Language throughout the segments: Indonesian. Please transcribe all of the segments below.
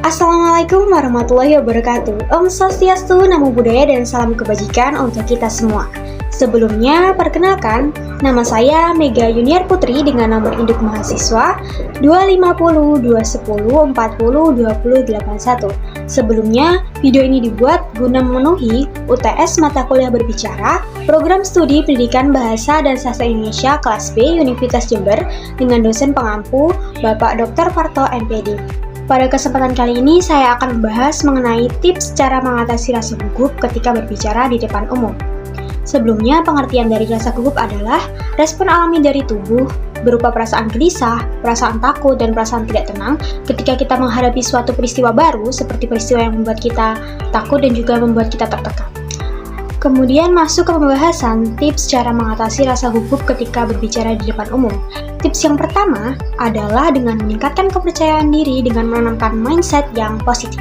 Assalamualaikum warahmatullahi wabarakatuh. Om Swastiastu, Namo Buddhaya, dan salam kebajikan untuk kita semua. Sebelumnya, perkenalkan, nama saya Mega Yuniar Putri dengan nomor induk mahasiswa 250 210 40 20 81. Sebelumnya, video ini dibuat guna memenuhi UTS mata kuliah berbicara, program studi pendidikan bahasa dan sastra Indonesia kelas B Universitas Jember dengan dosen pengampu Bapak Dr. Parto MPD. Pada kesempatan kali ini, saya akan membahas mengenai tips cara mengatasi rasa gugup ketika berbicara di depan umum. Sebelumnya, pengertian dari rasa gugup adalah respon alami dari tubuh berupa perasaan gelisah, perasaan takut, dan perasaan tidak tenang ketika kita menghadapi suatu peristiwa baru seperti peristiwa yang membuat kita takut dan juga membuat kita tertekan. Kemudian masuk ke pembahasan tips cara mengatasi rasa gugup ketika berbicara di depan umum. Tips yang pertama adalah dengan meningkatkan kepercayaan diri dengan menanamkan mindset yang positif.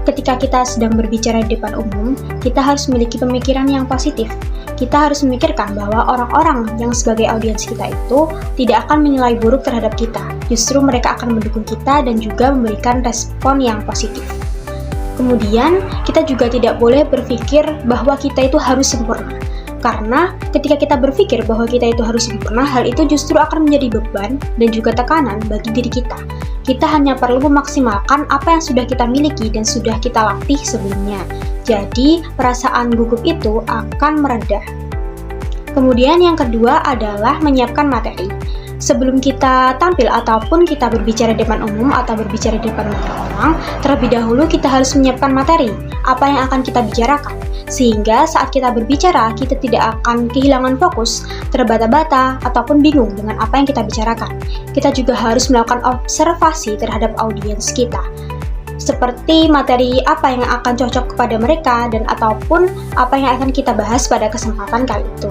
Ketika kita sedang berbicara di depan umum, kita harus memiliki pemikiran yang positif. Kita harus memikirkan bahwa orang-orang yang sebagai audiens kita itu tidak akan menilai buruk terhadap kita. Justru mereka akan mendukung kita dan juga memberikan respon yang positif. Kemudian, kita juga tidak boleh berpikir bahwa kita itu harus sempurna. Karena ketika kita berpikir bahwa kita itu harus sempurna, hal itu justru akan menjadi beban dan juga tekanan bagi diri kita. Kita hanya perlu memaksimalkan apa yang sudah kita miliki dan sudah kita latih sebelumnya. Jadi, perasaan gugup itu akan mereda. Kemudian yang kedua adalah menyiapkan materi. Sebelum kita tampil ataupun kita berbicara di depan umum atau berbicara di depan banyak orang, terlebih dahulu kita harus menyiapkan materi, apa yang akan kita bicarakan. Sehingga saat kita berbicara, kita tidak akan kehilangan fokus, terbata-bata, ataupun bingung dengan apa yang kita bicarakan. Kita juga harus melakukan observasi terhadap audiens kita. Seperti materi apa yang akan cocok kepada mereka dan ataupun apa yang akan kita bahas pada kesempatan kali itu.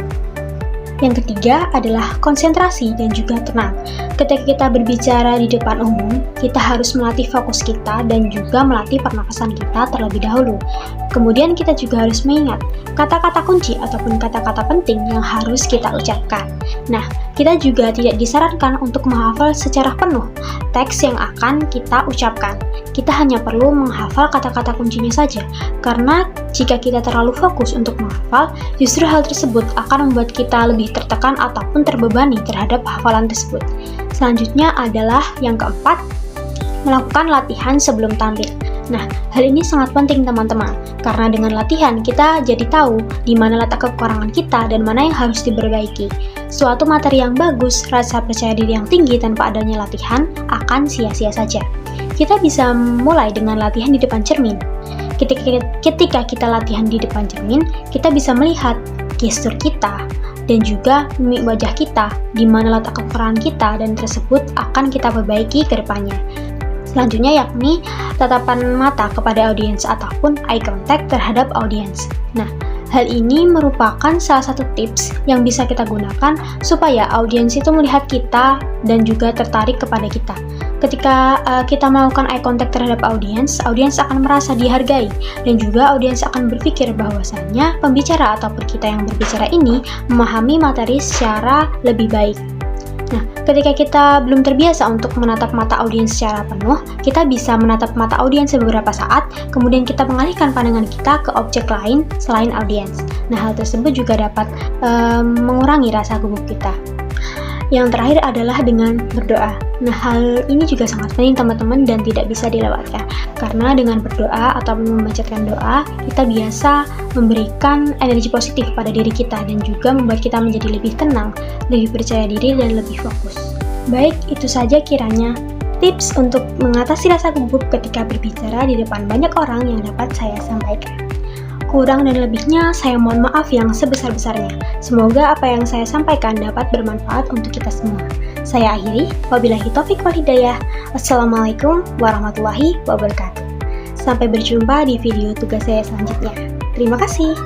Yang ketiga adalah konsentrasi dan juga tenang. Ketika kita berbicara di depan umum, kita harus melatih fokus kita dan juga melatih pernafasan kita terlebih dahulu. Kemudian kita juga harus mengingat kata-kata kunci ataupun kata-kata penting yang harus kita ucapkan. Nah, kita juga tidak disarankan untuk menghafal secara penuh teks yang akan kita ucapkan. Kita hanya perlu menghafal kata-kata kuncinya saja, karena jika kita terlalu fokus untuk menghafal, justru hal tersebut akan membuat kita lebih tertekan ataupun terbebani terhadap hafalan tersebut. Selanjutnya adalah yang keempat, melakukan latihan sebelum tampil. Nah, hal ini sangat penting teman-teman, karena dengan latihan kita jadi tahu di mana letak kekurangan kita dan mana yang harus diperbaiki. Suatu materi yang bagus, rasa percaya diri yang tinggi tanpa adanya latihan akan sia-sia saja. Kita bisa mulai dengan latihan di depan cermin. Ketika kita latihan di depan cermin, kita bisa melihat gestur kita dan juga mimik wajah kita, di mana letak kekurangan kita dan tersebut akan kita perbaiki ke depannya. Selanjutnya yakni tatapan mata kepada audiens ataupun eye contact terhadap audiens. Nah, hal ini merupakan salah satu tips yang bisa kita gunakan supaya audiens itu melihat kita dan juga tertarik kepada kita. Ketika kita melakukan eye contact terhadap audiens akan merasa dihargai dan juga audiens akan berpikir bahwasannya pembicara ataupun kita yang berbicara ini memahami materi secara lebih baik. Nah, ketika kita belum terbiasa untuk menatap mata audiens secara penuh, kita bisa menatap mata audiens beberapa saat, kemudian kita mengalihkan pandangan kita ke objek lain selain audiens. Nah, hal tersebut juga dapat mengurangi rasa gugup kita. Yang terakhir adalah dengan berdoa. Nah, hal ini juga sangat penting teman-teman dan tidak bisa dilewatkan. Karena dengan berdoa atau membacakan doa, kita biasa memberikan energi positif pada diri kita dan juga membuat kita menjadi lebih tenang, lebih percaya diri, dan lebih fokus. Baik, itu saja kiranya tips untuk mengatasi rasa gugup ketika berbicara di depan banyak orang yang dapat saya sampaikan. Kurang dan lebihnya, saya mohon maaf yang sebesar-besarnya. Semoga apa yang saya sampaikan dapat bermanfaat untuk kita semua. Saya akhiri, wabillahi taufiq wal hidayah. Wassalamualaikum warahmatullahi wabarakatuh. Sampai berjumpa di video tugas saya selanjutnya. Terima kasih.